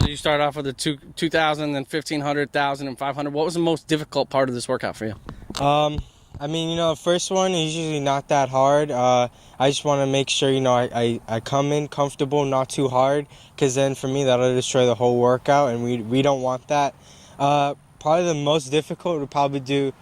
So you start off with a 2,000, then 1,500, 1,000, and 500. What was the most difficult part of this workout for you? I mean, the first one is usually not that hard. I just want to make sure, I come in comfortable, not too hard, because then for me that'll destroy the whole workout, and we don't want that. Probably the most difficult would probably the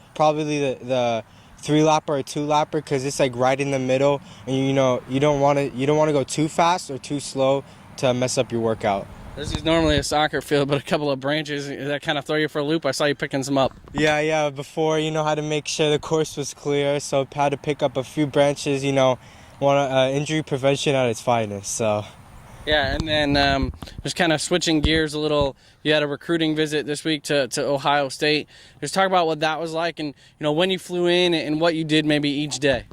3-lapper or 2-lapper, because it's like right in the middle, and you don't want to go too fast or too slow to mess up your workout. This is normally a soccer field, but a couple of branches that kind of throw you for a loop. I saw you picking some up. Yeah. Before, had to make sure the course was clear, so I had to pick up a few branches. Injury prevention at its finest. So. Yeah, and then just kind of switching gears a little. You had a recruiting visit this week to Ohio State. Just talk about what that was like, and when you flew in and what you did maybe each day.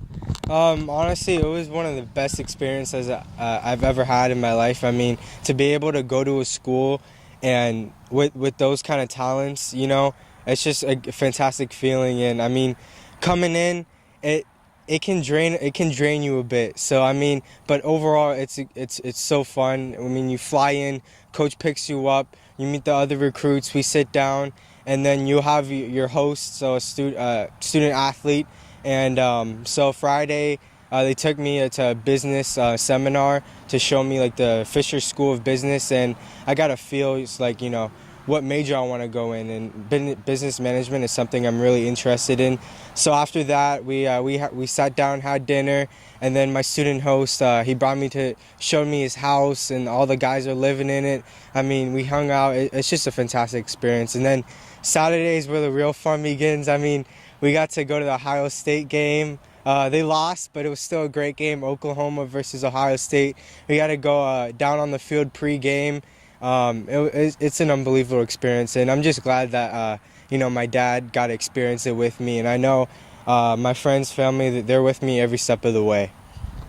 Honestly, it was one of the best experiences I've ever had in my life. I mean, to be able to go to a school and with those kind of talents, it's just a fantastic feeling. And I mean, coming in, it can drain you a bit. So I mean, but overall, it's so fun. I mean, you fly in, coach picks you up, you meet the other recruits, we sit down, and then you have your host, so a student athlete. And so Friday, they took me to a business seminar to show me like the Fisher School of Business, and I got a feel it's like what major I want to go in, and business management is something I'm really interested in. So after that, we sat down, had dinner, and then my student host he brought me to show me his house, and all the guys are living in it. I mean, we hung out. It's just a fantastic experience. And then Saturdays where the real fun begins. I mean, we got to go to the Ohio State game. They lost, but it was still a great game. Oklahoma versus Ohio State. We got to go down on the field pre-game. It's an unbelievable experience, and I'm just glad that my dad got to experience it with me, and I know my friends, family, they're with me every step of the way.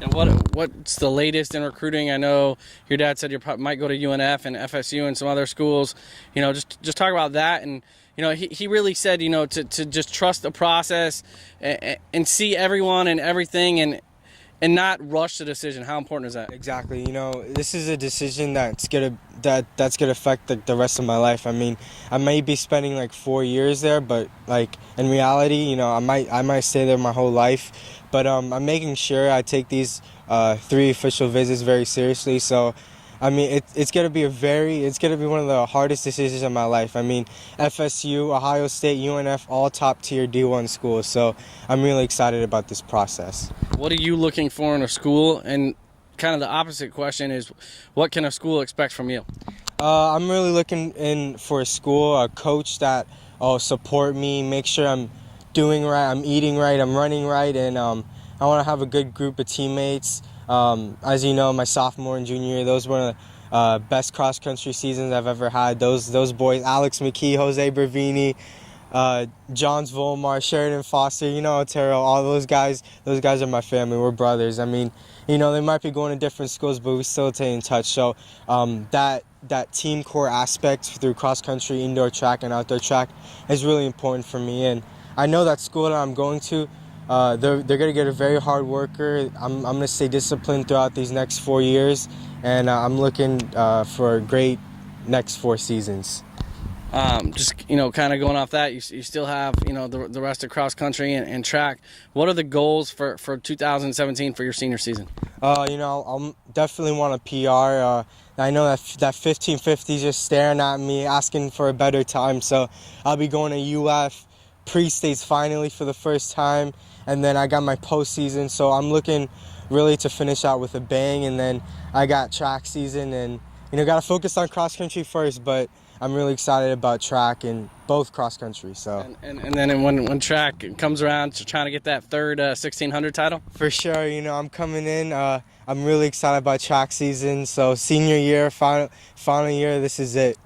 And what's the latest in recruiting? I know your dad said you might go to UNF and FSU and some other schools. Just talk about that. And he really said to just trust the process and see everyone and everything and not rush the decision. How important is that? Exactly. This is a decision that's gonna affect the rest of my life. I mean, I might be spending like 4 years there, but like in reality, I might stay there my whole life. But I'm making sure I take these 3 official visits very seriously. So, I mean, it's gonna be one of the hardest decisions of my life. I mean, FSU, Ohio State, UNF, all top tier D1 schools. So I'm really excited about this process. What are you looking for in a school? And kind of the opposite question is, what can a school expect from you? I'm really looking in for a school, a coach that will support me, make sure I'm doing right, I'm eating right, I'm running right, and I want to have a good group of teammates. As you know, my sophomore and junior year, those were the best cross-country seasons I've ever had. Those boys, Alex McKee, Jose Bravini, Johns Volmar, Sheridan Foster, Otero, all those guys are my family. We're brothers. I mean, they might be going to different schools, but we still stay in touch. So that team core aspect through cross-country, indoor track, and outdoor track is really important for me. And I know that school that I'm going to, they're going to get a very hard worker. I'm going to stay disciplined throughout these next 4 years, and I'm looking for a great next 4 seasons. Just kind of going off that, you still have the rest of cross country and track. What are the goals for 2017 for your senior season? I'll definitely want a PR. I know that 1550 is just staring at me, asking for a better time. So I'll be going to UF pre-states finally for the first time, and then I got my postseason. So I'm looking really to finish out with a bang, and then I got track season, and got to focus on cross country first, but I'm really excited about track and both cross country. So and then when track comes around to trying to get that third 1600 title? For sure, I'm coming in. I'm really excited about track season. So senior year, final year, this is it.